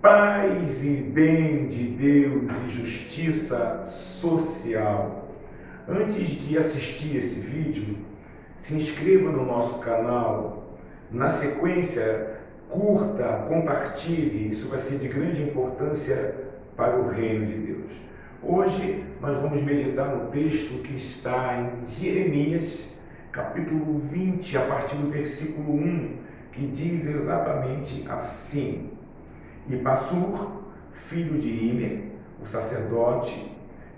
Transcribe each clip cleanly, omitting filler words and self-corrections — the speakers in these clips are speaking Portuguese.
Paz e bem de Deus e justiça social. Antes de assistir esse vídeo, se inscreva no nosso canal. Na sequência, curta, compartilhe. Isso vai ser de grande importância para o reino de Deus. Hoje nós vamos meditar no texto que está em Jeremias, capítulo 20, a partir do versículo 1, que diz exatamente assim: E Passur, filho de Imer, o sacerdote,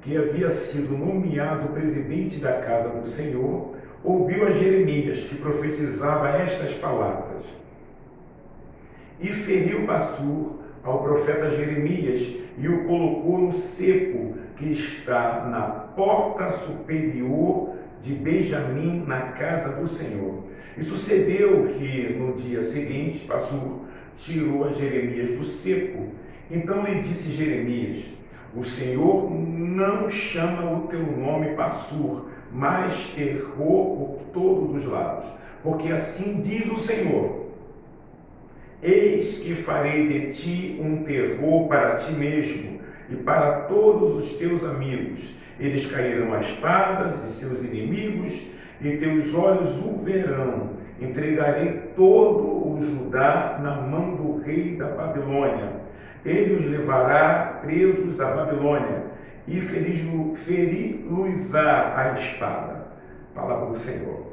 que havia sido nomeado presidente da casa do Senhor, ouviu a Jeremias, que profetizava estas palavras. E feriu Passur ao profeta Jeremias e o colocou no cepo que está na porta superior de Benjamim, na casa do Senhor. E sucedeu que no dia seguinte Passur tirou a Jeremias do cepo. Então lhe disse Jeremias: O Senhor não chama o teu nome Passur, mas Terror por todos os lados. Porque assim diz o Senhor: Eis que farei de ti um terror para ti mesmo e para todos os teus amigos. Eles cairão a espadas de seus inimigos e teus olhos o verão. Entregarei todo o Judá na mão do rei da Babilônia. Ele os levará presos à Babilônia e feri-los-á a espada. Palavra do Senhor.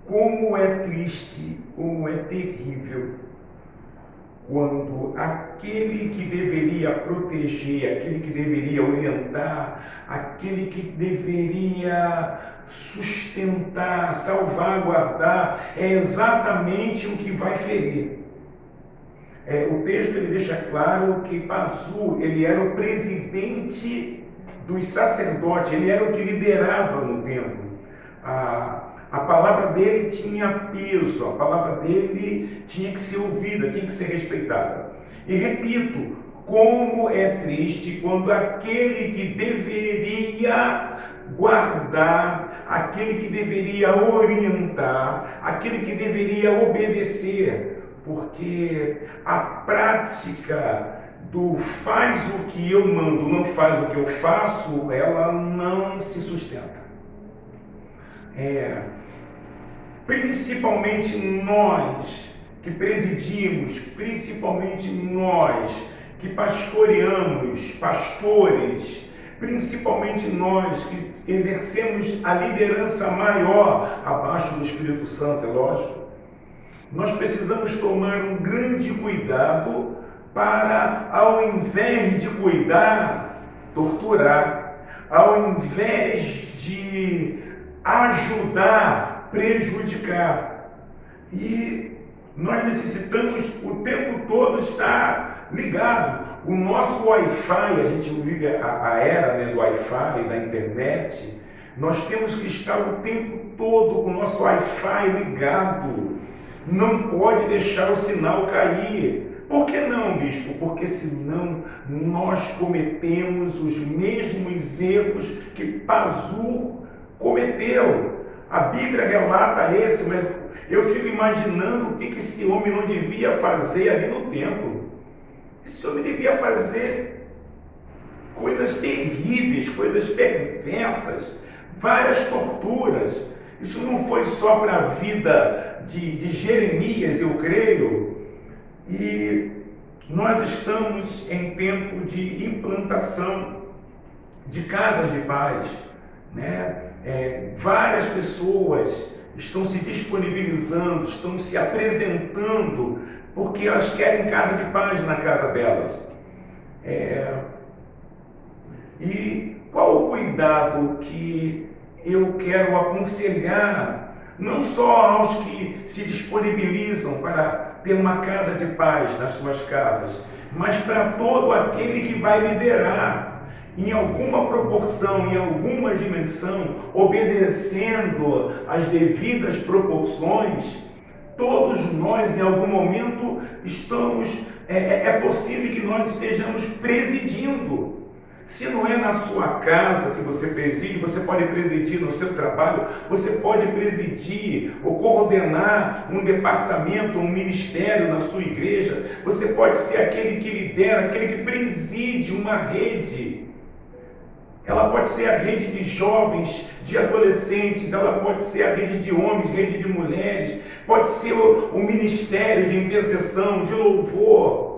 Como é triste, como é terrível, quando aquele que deveria proteger, aquele que deveria orientar, aquele que deveria sustentar, salvaguardar, é exatamente o que vai ferir. O texto ele deixa claro que Passur, ele era o presidente dos sacerdotes, ele era o que liderava no templo. A palavra dele tinha peso, a palavra dele tinha que ser ouvida, tinha que ser respeitada. E repito, como é triste quando aquele que deveria guardar, aquele que deveria orientar, aquele que deveria obedecer, porque a prática do faz o que eu mando, não faz o que eu faço, ela não se sustenta. Principalmente nós que presidimos, principalmente nós que pastoreamos, pastores, principalmente nós que exercemos a liderança maior abaixo do Espírito Santo, é lógico, nós precisamos tomar um grande cuidado para, ao invés de cuidar, torturar, ao invés de ajudar, prejudicar. E nós necessitamos o tempo todo estar ligado. O nosso Wi-Fi, a gente vive a era do Wi-Fi, da internet, nós temos que estar o tempo todo com o nosso Wi-Fi ligado. Não pode deixar o sinal cair. Por que não, bispo? Porque senão nós cometemos os mesmos erros que Passur cometeu. A Bíblia relata esse, mas eu fico imaginando o que esse homem não devia fazer ali no templo. Esse homem devia fazer coisas terríveis, coisas perversas, várias torturas. Isso não foi só para a vida de Jeremias, eu creio. E nós estamos em tempo de implantação de casas de paz, né? Várias pessoas estão se disponibilizando, estão se apresentando, porque elas querem casa de paz na casa delas. E qual o cuidado que eu quero aconselhar, não só aos que se disponibilizam para ter uma casa de paz nas suas casas, mas para todo aquele que vai liderar, em alguma proporção, em alguma dimensão, obedecendo às devidas proporções. Todos nós, em algum momento, é possível que nós estejamos presidindo. Se não é na sua casa que você preside, você pode presidir no seu trabalho, você pode presidir ou coordenar um departamento, um ministério na sua igreja, você pode ser aquele que lidera, aquele que preside uma rede. Ela pode ser a rede de jovens, de adolescentes, ela pode ser a rede de homens, rede de mulheres, pode ser o ministério de intercessão, de louvor.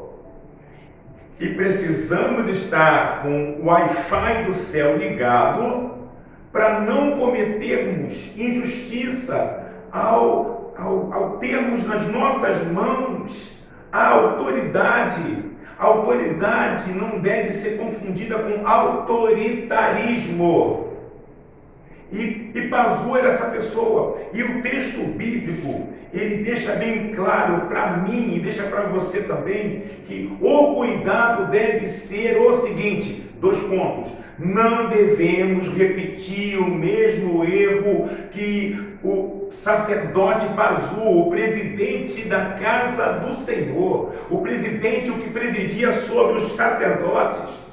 E precisamos estar com o Wi-Fi do céu ligado para não cometermos injustiça ao termos nas nossas mãos a autoridade. A autoridade não deve ser confundida com autoritarismo. E Pazu era essa pessoa. E o texto bíblico, ele deixa bem claro para mim e deixa para você também, que o cuidado deve ser o seguinte, 2 pontos. Não devemos repetir o mesmo erro que o sacerdote Pazu, o presidente da casa do Senhor, o presidente, o que presidia sobre os sacerdotes.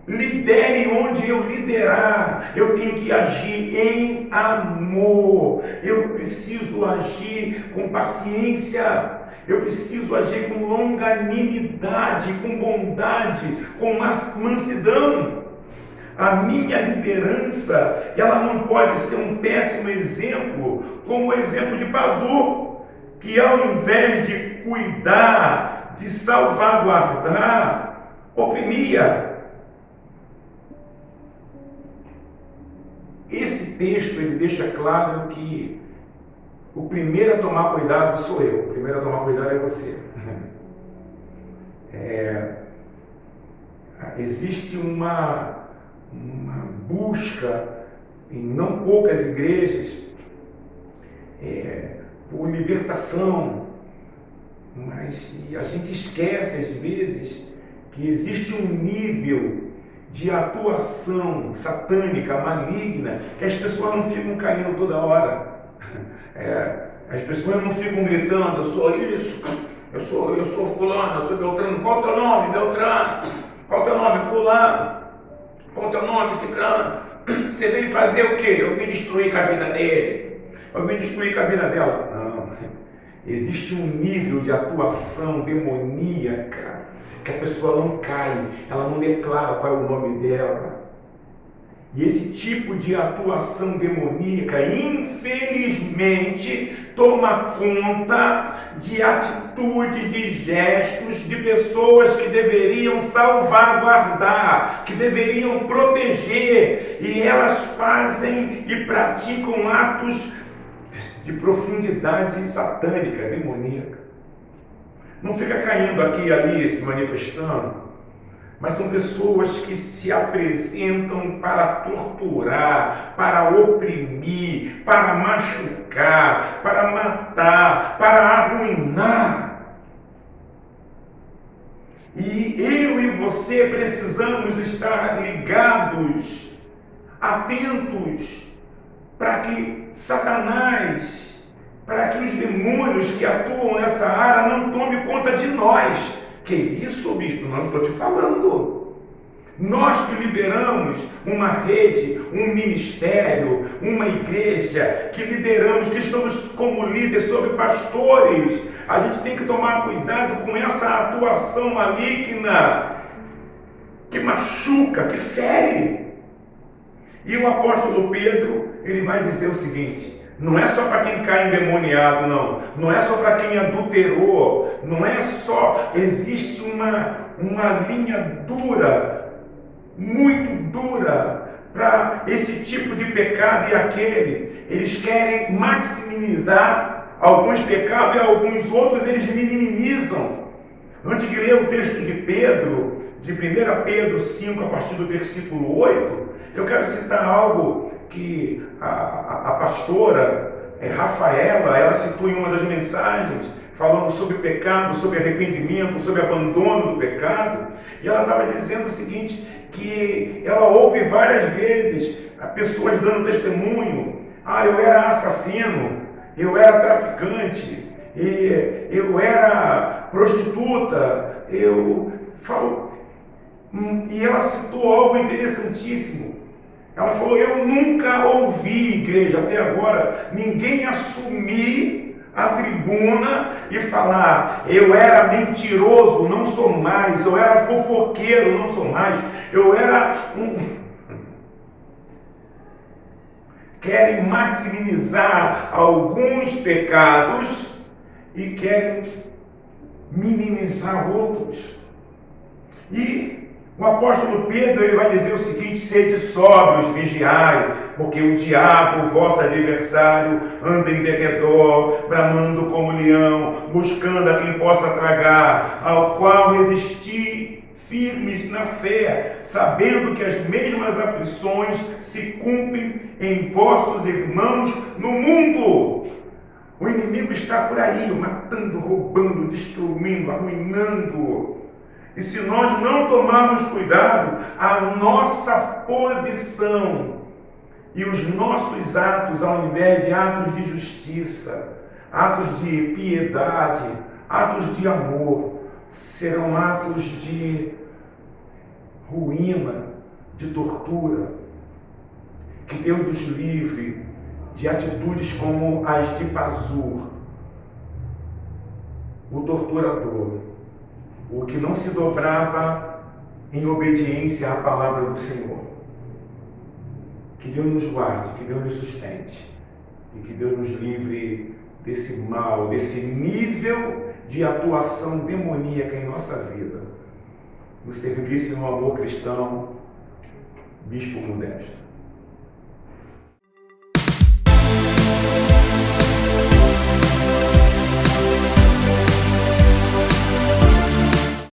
Lidere onde eu liderar, eu tenho que agir em amor, eu preciso agir com paciência, eu preciso agir com longanimidade, com bondade, com mansidão. A minha liderança, ela não pode ser um péssimo exemplo, como o exemplo de Pazu, que ao invés de cuidar, de salvaguardar, oprimia. Esse texto, ele deixa claro que o primeiro a tomar cuidado sou eu, o primeiro a tomar cuidado é você. Existe uma busca em não poucas igrejas por libertação, mas a gente esquece às vezes que existe um nível de atuação satânica, maligna, que as pessoas não ficam caindo toda hora. As pessoas não ficam gritando, eu sou isso, eu sou fulano, eu sou Beltrano. Qual é o teu nome, Beltrano? Qual é o teu nome, fulano? Qual é o teu nome, ciclano? Você veio fazer o quê? Eu vim destruir com a vida dele, eu vim destruir com a vida dela. Não, existe um nível de atuação demoníaca que a pessoa não cai, ela não declara qual é o nome dela. E esse tipo de atuação demoníaca, infelizmente, toma conta de atitudes, de gestos de pessoas que deveriam salvaguardar, que deveriam proteger, e elas fazem e praticam atos de profundidade satânica, demoníaca. Não fica caindo aqui e ali, se manifestando, mas são pessoas que se apresentam para torturar, para oprimir, para machucar, para matar, para arruinar. E eu e você precisamos estar ligados, atentos, para que Satanás, para que os demônios que atuam nessa área não tomem conta de nós. Que isso, bispo? Não estou te falando. Nós que lideramos uma rede, um ministério, uma igreja, que lideramos, que estamos como líderes sobre pastores, a gente tem que tomar cuidado com essa atuação maligna, que machuca, que fere. E o apóstolo Pedro, ele vai dizer o seguinte: não é só para quem cai endemoniado, não. Não é só para quem adulterou. Não é só. Existe uma linha dura, muito dura, para esse tipo de pecado e aquele. Eles querem maximizar alguns pecados e alguns outros eles minimizam. Antes de ler o texto de Pedro, de 1 Pedro 5, a partir do versículo 8, eu quero citar algo que a pastora Rafaela, ela citou em uma das mensagens, falando sobre pecado, sobre arrependimento, sobre abandono do pecado, e ela estava dizendo o seguinte, que ela ouve várias vezes pessoas dando testemunho: eu era assassino, eu era traficante, eu era prostituta, eu falo. E ela citou algo interessantíssimo. Ela falou: eu nunca ouvi, igreja, até agora, ninguém assumir a tribuna e falar: eu era mentiroso, não sou mais, eu era fofoqueiro, não sou mais, eu era Querem maximizar alguns pecados e querem minimizar outros. E o apóstolo Pedro, ele vai dizer o seguinte: sede sóbrios, vigiai, porque o diabo, vosso adversário, anda em derredor, bramando como leão, buscando a quem possa tragar, ao qual resisti firmes na fé, sabendo que as mesmas aflições se cumprem em vossos irmãos no mundo. O inimigo está por aí, matando, roubando, destruindo, arruinando. E se nós não tomarmos cuidado, a nossa posição e os nossos atos, ao invés de atos de justiça, atos de piedade, atos de amor, serão atos de ruína, de tortura. Que Deus nos livre de atitudes como as de Pazur, o torturador, o que não se dobrava em obediência à palavra do Senhor. Que Deus nos guarde, que Deus nos sustente e que Deus nos livre desse mal, desse nível de atuação demoníaca em nossa vida, no serviço e no amor cristão. Bispo Modesto.